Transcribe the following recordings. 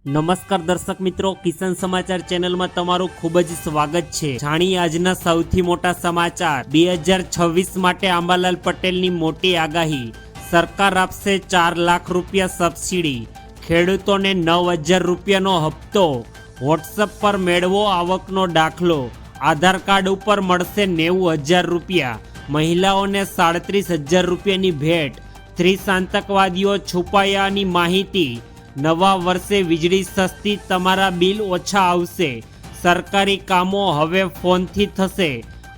નમસ્કાર દર્શક મિત્રો, કિસાન સમાચાર ચેનલમાં તમારું ખૂબ જ સ્વાગત છે। જાણીએ આજના સૌથી મોટા સમાચાર। 2026 માટે આંબાલાલ પટેલની મોટી આગાહી। સરકાર આપશે 4 લાખ રૂપિયા સબસિડી, ખેડૂતોને 9000 રૂપિયાનો હપ્તો। વોટ્સએપ પર મેળવો આવકનો દાખલો। આધાર કાર્ડ ઉપર મળશે 90000 રૂપિયા। મહિલાઓને 37000 રૂપિયાની ભેટ। 30 આતંકવાદીઓ છુપાયાની માહિતી। નવા વર્ષે વીજળી સસ્તી, તમારા બિલ ઓછા આવશે। સરકારી કામો હવે ફોનથી થશે।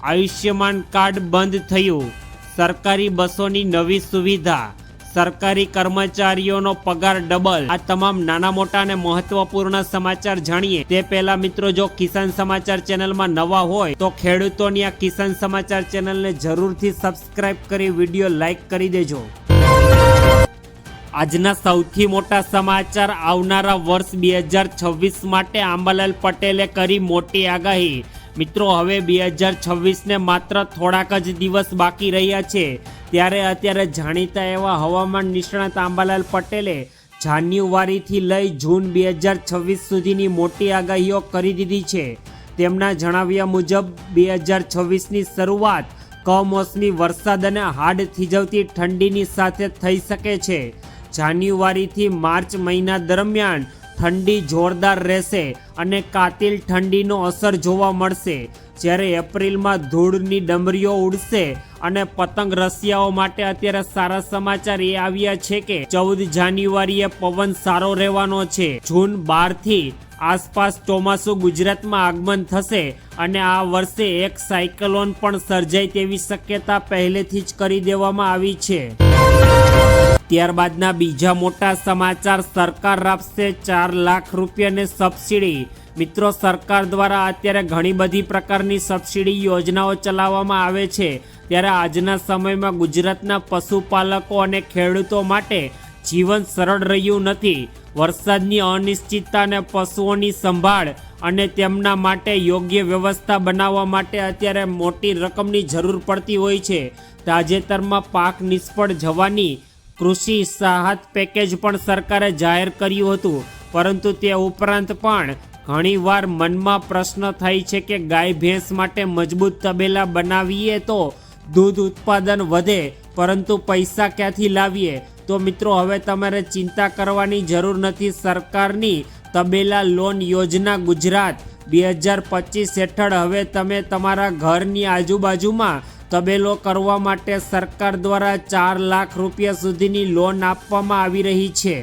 આયુષ્યમાન કાર્ડ બંધ થયું। સરકારી બસોની નવી સુવિધા। સરકારી કર્મચારીઓનો પગાર ડબલ। આ તમામ નાના મોટા અને મહત્વપૂર્ણ સમાચાર જાણીએ તે પહેલા મિત્રો, જો કિસાન સમાચાર ચેનલમાં નવા હોય તો ખેડૂતોની આ કિસાન સમાચાર ચેનલને જરૂરથી સબસ્ક્રાઇબ કરી વિડીયો લાઈક કરી દેજો। આજના સૌથી મોટા સમાચાર। આવનારા વર્ષ 2026 માટે આંબાલાલ પટેલે કરી મોટી આગાહી। મિત્રો, હવે 2026ને માત્ર થોડાક જ દિવસ બાકી રહ્યા છે, ત્યારે અત્યારે જાણીતા એવા હવામાન નિષ્ણાત આંબાલાલ પટેલે જાન્યુઆરીથી લઈ જૂન 2026 સુધીની મોટી આગાહીઓ કરી દીધી છે। તેમના જણાવ્યા મુજબ 2026ની શરૂઆત કમોસમી વરસાદ અને હાડ થીજવતી ઠંડીની સાથે થઈ શકે છે। જાન્યુઆરીથી માર્ચ મહિના દરમિયાન ઠંડી જોરદાર રહેશે અને કાતિલ ઠંડીનો અસર જોવા મળશે, જ્યારે એપ્રિલમાં ધૂળની ડમરીઓ ઉડશે અને પતંગ રસિયાઓ માટે અત્યારે સારા સમાચાર એ આવ્યા છે કે 14 જાન્યુઆરીએ પવન સારો રહેવાનો છે। જૂન 12થી આસપાસ ચોમાસું ગુજરાતમાં આગમન થશે અને આ વર્ષે એક સાયક્લોન પણ સર્જાય તેવી શક્યતા પહેલેથી જ કરી દેવામાં આવી છે। ત્યારબાદના બીજા મોટા સમાચાર। સરકાર આપશે 4 લાખ રૂપિયાની સબસિડી। મિત્રો, સરકાર દ્વારા અત્યારે ઘણી બધી પ્રકારની સબસિડી યોજનાઓ ચલાવવામાં આવે છે, ત્યારે આજના સમયમાં ગુજરાતના પશુપાલકો અને ખેડૂતો માટે જીવન સરળ રહ્યું નથી। વરસાદની અનિશ્ચિતતા અને પશુઓની સંભાળ અને તેમના માટે યોગ્ય વ્યવસ્થા બનાવવા માટે અત્યારે મોટી રકમની જરૂર પડતી હોય છે। તાજેતરમાં પાક નિષ્ફળ જવાની કૃષિ રાહત પેકેજ પણ સરકારે જાહેર કર્યું હતું, પરંતુ તે ઉપરાંત પણ ઘણીવાર મનમાં પ્રશ્ન થાય છે કે ગાય ભેંસ માટે મજબૂત તબેલા બનાવીએ તો દૂધ ઉત્પાદન વધે, પરંતુ પૈસા ક્યાંથી લાવીએ? તો મિત્રો, હવે તમારે ચિંતા કરવાની જરૂર નથી। સરકારની તબેલા લોન યોજના ગુજરાત 2025 હેઠળ હવે તમે તમારા ઘરની આજુબાજુમાં તબેલો કરવા માટે સરકાર દ્વારા 4 લાખ રૂપિયા સુધીની લોન આપવામાં આવી રહી છે।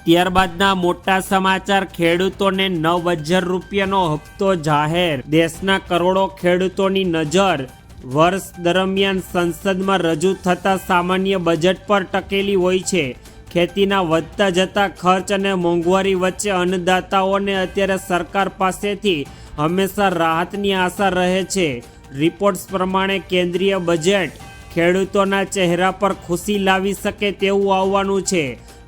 ત્યારબાદના મોટા સમાચાર। ખેડૂતોને 9000 રૂપિયાનો હપ્તો જાહેર। દેશના કરોડો ખેડૂતોની નજર વર્ષ દરમિયાન સંસદમાં રજૂ થતા સામાન્ય બજેટ પર ટકેલી હોય છે। ખેતીના વધતા જતા ખર્ચ અને મોંઘવારી વચ્ચે અન્નદાતાઓને અત્યારે સરકાર પાસેથી હંમેશા રાહતની આશા રહે છે। રિપોર્ટ્સ પ્રમાણે કેન્દ્રીય બજેટ ખેડૂતોના ચહેરા પર ખુશી લાવી શકે તેવું આવવાનું છે।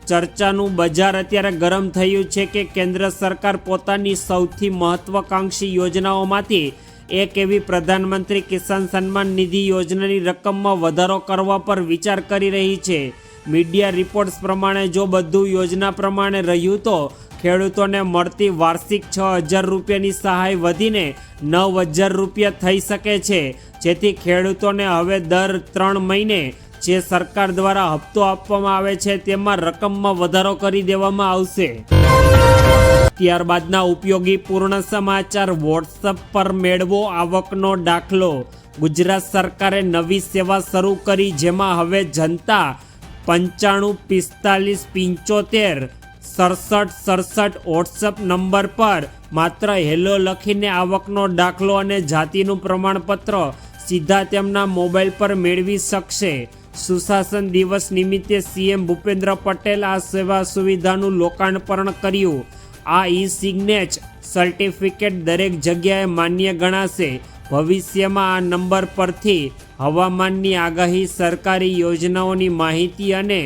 ચર્ચાનું બજાર અત્યારે ગરમ થયું છે કે કેન્દ્ર સરકાર પોતાની સૌથી મહત્વાકાંક્ષી યોજનાઓમાંથી એક એવી પ્રધાનમંત્રી કિસાન સન્માન નિધિ યોજનાની રકમમાં વધારો કરવા પર વિચાર કરી રહી છે। મીડિયા રિપોર્ટ્સ પ્રમાણે જો બધું યોજના પ્રમાણે રહ્યું તો ખેડૂતોને મળતી વાર્ષિક 6000 રૂપિયાની સહાય વધીને 9000 રૂપિયા થઈ શકે છે, જેથી ખેડૂતોને હવે દર 3 મહિને જે સરકાર દ્વારા હપ્તો આપવામાં આવે છે તેમાં રકમમાં વધારો કરી દેવામાં આવશે। ત્યારબાદના ઉપયોગી પૂર્ણ સમાચાર। વોટ્સએપ પર મેળવો આવકનો દાખલો। ગુજરાત સરકારે નવી સેવા શરૂ કરી, જેમાં હવે જનતા 9545756767 વોટ્સએપ નંબર પર માત્ર હેલો લખીને આવકનો દાખલો અને જાતિનું પ્રમાણપત્ર સીધા તેમના મોબાઈલ પર મેળવી શકશે। સુશાસન દિવસ નિમિત્તે સીએમ ભૂપેન્દ્ર પટેલ આ સેવા સુવિધાનું લોકાર્પણ કર્યું। આ ઈ-સિગ્નેચ સર્ટિફિકેટ દરેક જગ્યાએ માન્ય ગણાશે। ભવિષ્યમાં આ નંબર પરથી હવામાનની આગાહી, સરકારી યોજનાઓની માહિતી અને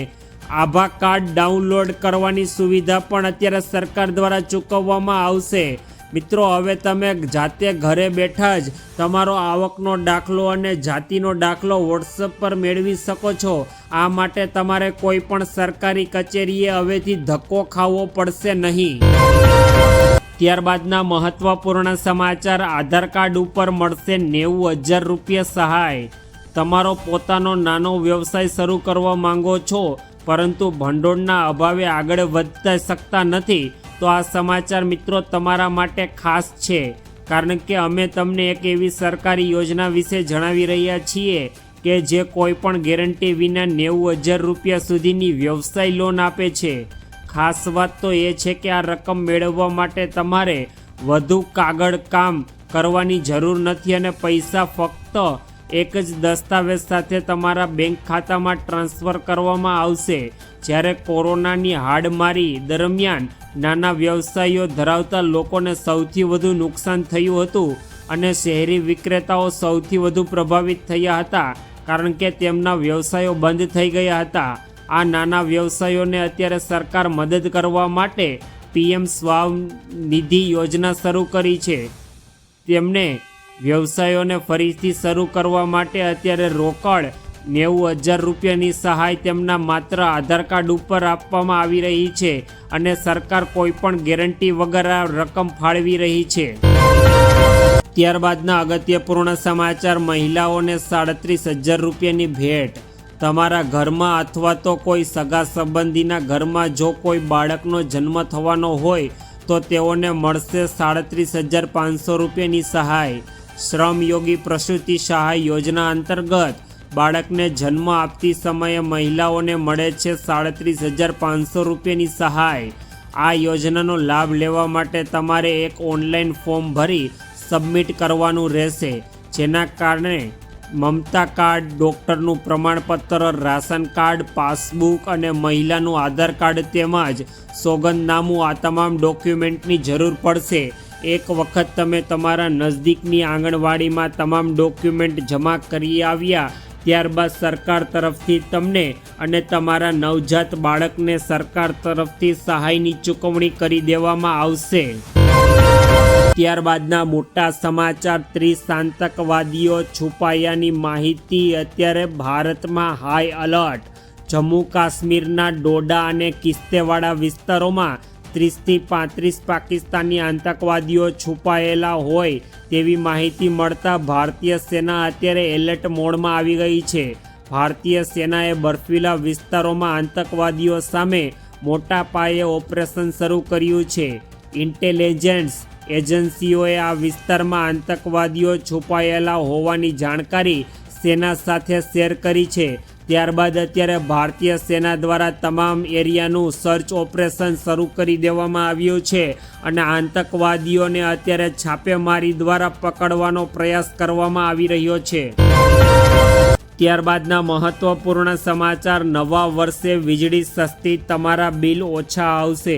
આભા કાર્ડ ડાઉનલોડ કરવાની સુવિધા પણ અત્યારે સરકાર દ્વારા ચૂકવવામાં આવશે। મિત્રો હવે તમે જાતે ઘરે બેઠા જ તમારો આવકનો દાખલો અને જાતિનો દાખલો વોટ્સએપ પર મેળવી શકો છો. આ માટે તમારે કોઈ પણ સરકારી કચેરીએ હવેથી ધક્કો ખાવો પડશે નહીં. ત્યારબાદના મહત્વપૂર્ણ સમાચાર. આધાર કાર્ડ ઉપર મળશે 90,000 રૂપિયા સહાય. તમારો પોતાનો નાનો વ્યવસાય શરૂ કરવા માંગો છો પરંતુ ભંડોળના અભાવે આગળ વધતા શકતા નથી, તો આ સમાચાર મિત્રો તમારા માટે ખાસ છે. કારણ કે અમે તમને એક એવી સરકારી યોજના વિશે જણાવી રહ્યા છીએ કે જે કોઈ પણ ગેરંટી વિના 90,000 રૂપિયા સુધીની વ્યવસાય લોન આપે છે. ખાસ વાત તો એ છે કે આ રકમ મેળવવા માટે તમારે વધુ કાગળ કામ કરવાની જરૂર નથી અને પૈસા ફક્ત એક જ દસ્તાવેજ સાથે તમારા બેંક ખાતામાં ટ્રાન્સફર કરવામાં આવશે. જ્યારે કોરોનાની હાડમારી દરમિયાન નાના વ્યવસાયો ધરાવતા લોકોને સૌથી વધુ નુકસાન થયું હતું અને શહેરી વિક્રેતાઓ સૌથી વધુ પ્રભાવિત થયા હતા કારણ કે તેમના વ્યવસાયો બંધ થઈ ગયા હતા. આ નાના વ્યવસાયોને અત્યારે સરકાર મદદ કરવા માટે PM સ્વાવનિધિ યોજના શરૂ કરી છે. તેમને વ્યવસાયોને ફરીથી શરૂ કરવા માટે અત્યારે રોકડ 90,000 રૂપિયાની સહાય તેમના માત્ર આધાર કાર્ડ ઉપર આપવામાં આવી રહી છે અને સરકાર કોઈ પણ ગેરંટી વગર આ રકમ ફાળવી રહી છે. ત્યારબાદના અગત્યપૂર્ણ સમાચાર. મહિલાઓને 37,000 રૂપિયાની ભેટ. તમારા ઘરમાં અથવા તો કોઈ સગા સંબંધીના ઘરમાં જો કોઈ બાળકનો જન્મ થવાનો હોય તો તેઓને મળશે 37,500 રૂપિયાની સહાય. શ્રમયોગી પ્રસૂતિ સહાય યોજના અંતર્ગત બાળકને જન્મ આપતી સમયે મહિલાઓને મળે છે 37,500 રૂપિયાની સહાય. આ યોજનાનો લાભ લેવા માટે તમારે એક ઓનલાઈન ફોર્મ ભરી સબમિટ કરવાનું રહેશે, જેના કારણે મમતા કાર્ડ, ડૉક્ટરનું પ્રમાણપત્ર, રાશન કાર્ડ, પાસબુક અને મહિલાનું આધાર કાર્ડ તેમજ સોગંદનામું આ તમામ ડોક્યુમેન્ટની જરૂર પડશે. એક વખત તમે તમારા નજદીકની આંગણવાડીમાં તમામ ડોક્યુમેન્ટ જમા કરી આવ્યા ત્યારબાદ સરકાર તરફથી તમને અને તમારા નવજાત બાળકને સરકાર તરફથી સહાયની ચૂકવણી કરી દેવામાં આવશે. ત્યારબાદના મોટા સમાચાર. 30 આતંકવાદીઓ છુપાયાની માહિતી. અત્યારે ભારતમાં હાઈ એલર્ટ. જમ્મુ કાશ્મીરના ડોડા અને કિસ્તેવાડા વિસ્તારોમાં 30થી 35 પાકિસ્તાની આતંકવાદીઓ છુપાયેલા હોય તેવી માહિતી મળતા ભારતીય સેના અત્યારે એલર્ટ મોડમાં આવી ગઈ છે. ભારતીય સેનાએ બર્ફીલા વિસ્તારોમાં આતંકવાદીઓ સામે મોટા પાયે ઓપરેશન શરૂ કર્યું છે. ઇન્ટેલિજન્સ એજન્સીઓએ આ વિસ્તારમાં આતંકવાદીઓ છુપાયેલા હોવાની જાણકારી સેના સાથે શેર કરી છે. ત્યારબાદ અત્યારે ભારતીય સેના દ્વારા તમામ એરિયાનું સર્ચ ઓપરેશન શરૂ કરી દેવામાં આવ્યું છે અને આતંકવાદીઓને અત્યારે છાપેમારી દ્વારા પકડવાનો પ્રયાસ કરવામાં આવી રહ્યો છે. ત્યારબાદના મહત્વપૂર્ણ સમાચાર. નવા વર્ષે વીજળી સસ્તી, તમારા બિલ ઓછા આવશે.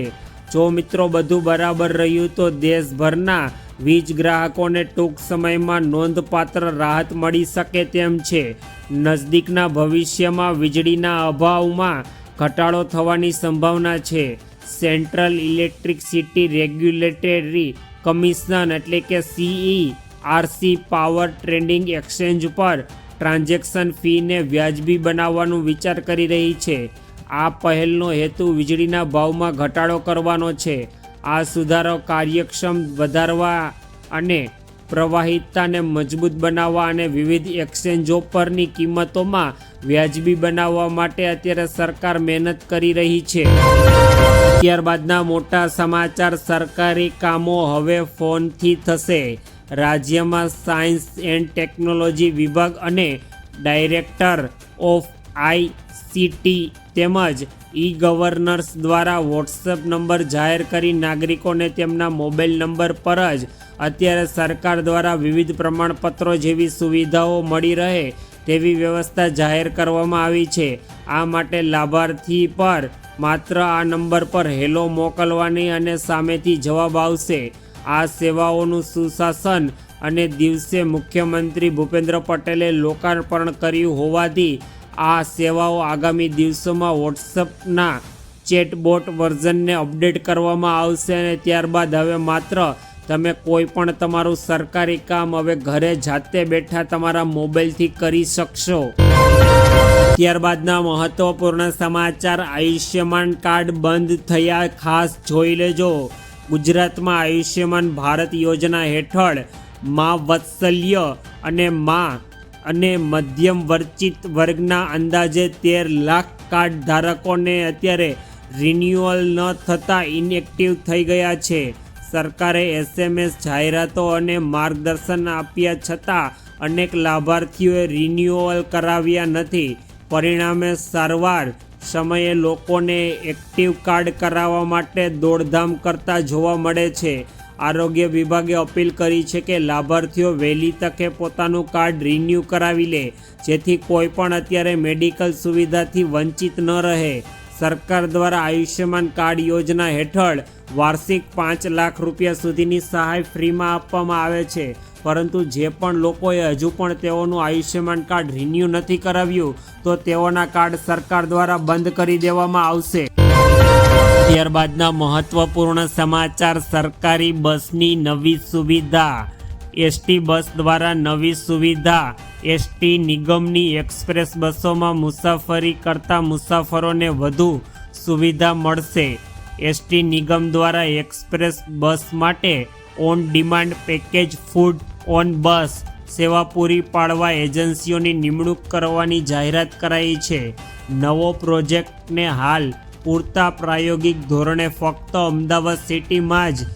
જો મિત્રો બધું બરાબર રહ્યું તો દેશભરના વીજ ગ્રાહકોને ટૂંક સમયમાં નોંધપાત્ર રાહત મળી શકે તેમ છે. નજદીકના ભવિષ્યમાં વીજળીના અભાવમાં ઘટાડો થવાની સંભાવના છે. સેન્ટ્રલ ઇલેક્ટ્રિસિટી રેગ્યુલેટરી કમિશન એટલે કે CERC પાવર ટ્રેડિંગ એક્સચેન્જ પર ટ્રાન્ઝેક્શન ફીને વ્યાજબી બનાવવાનું વિચાર કરી રહી છે. આ પહેલનો હેતુ વીજળીના ભાવમાં ઘટાડો કરવાનો છે. આ સુધારો કાર્યક્ષમ વધારવા અને પ્રવાહિતાને મજબૂત બનાવવા અને વિવિધ એક્સચેન્જો પરની કિંમતોમાં વ્યાજબી બનાવવા માટે અત્યારે સરકાર મહેનત કરી રહી છે. ત્યારબાદના મોટા સમાચાર. સરકારી કામો હવે ફોનથી થશે. રાજ્યમાં સાયન્સ એન્ડ ટેકનોલોજી વિભાગ અને ડાયરેક્ટર ઓફ ICT તેમજ ઈ-ગવર્નર્સ દ્વારા વોટ્સએપ નંબર જાહેર કરી નાગરિકોને તેમના મોબાઈલ નંબર પર જ અત્યારે સરકાર દ્વારા વિવિધ પ્રમાણપત્રો જેવી સુવિધાઓ મળી રહે તેવી વ્યવસ્થા જાહેર કરવામાં આવી છે. આ માટે લાભાર્થી પર માત્ર આ નંબર પર હેલો મોકલવાની અને સામેથી જવાબ આવશે. આ સેવાઓનું સુશાસન અને દિવસે મુખ્યમંત્રી ભૂપેન્દ્ર પટેલે લોકાર્પણ કર્યું હોવાથી આ સેવાઓ આગામી દિવસોમાં વોટ્સએપના ચેટબોટ વર્ઝનને અપડેટ કરવામાં આવશે અને ત્યારબાદ હવે માત્ર તમે કોઈ પણ તમારું સરકારી કામ હવે ઘરે જાતે બેઠા તમારા મોબાઈલથી કરી શકશો। ત્યારબાદના મહત્વપૂર્ણ સમાચાર, આયુષ્યમાન કાર્ડ બંધ થયા, ખાસ જોઈ લેજો। ગુજરાતમાં આયુષ્યમાન ભારત યોજના હેઠળ મા વત્સલ્ય અને મધ્યમ વર્ચિત વર્ગના અંદાજે 13 લાખ કાર્ડ ધારકોને અત્યારે રિન્યુઅલ ન થતાં ઇનએક્ટિવ થઈ ગયા છે। સરકારે SMS જાહેરાતો અને માર્ગદર્શન આપ્યા છતાં અનેક લાભાર્થીઓએ રિન્યુઅલ કરાવ્યા નથી। પરિણામે સારવાર સમયે લોકોને એક્ટિવ કાર્ડ કરાવવા માટે દોડધામ કરતા જોવા મળે છે। આરોગ્ય વિભાગે અપીલ કરી છે કે લાભાર્થીઓ વહેલી તકે પોતાનું કાર્ડ રિન્યૂ કરાવી લે, જેથી કોઈ પણ અત્યારે મેડિકલ સુવિધાથી વંચિત ન રહે। સરકાર દ્વારા આયુષ્યમાન કાર્ડ યોજના હેઠળ વાર્ષિક 5 લાખ રૂપિયા સુધીની સહાય ફ્રીમાં આપવામાં આવે છે, પરંતુ જે પણ લોકોએ હજુ પણ તેઓનું આયુષ્યમાન કાર્ડ રિન્યૂ નથી કરાવ્યું તો તેઓના કાર્ડ સરકાર દ્વારા બંધ કરી દેવામાં આવશે। ત્યારબાદના મહત્વપૂર્ણ સમાચાર, સરકારી બસની નવી સુવિધા। એસટી બસ દ્વારા નવી સુવિધા। એસટી નિગમની એક્સપ્રેસ બસોમાં મુસાફરી કરતા મુસાફરોને વધુ સુવિધા મળશે। એસટી નિગમ દ્વારા એક્સપ્રેસ બસ માટે on demand package food on bus સેવા પૂરી પાડવા એજન્સીઓની નિમણૂક કરવાની જાહેરાત કરાઈ છે। નવો પ્રોજેક્ટને હાલ પૂરતા પ્રાયોગિક ધોરણે ફક્ત અમદાવાદ સિટીમાં જ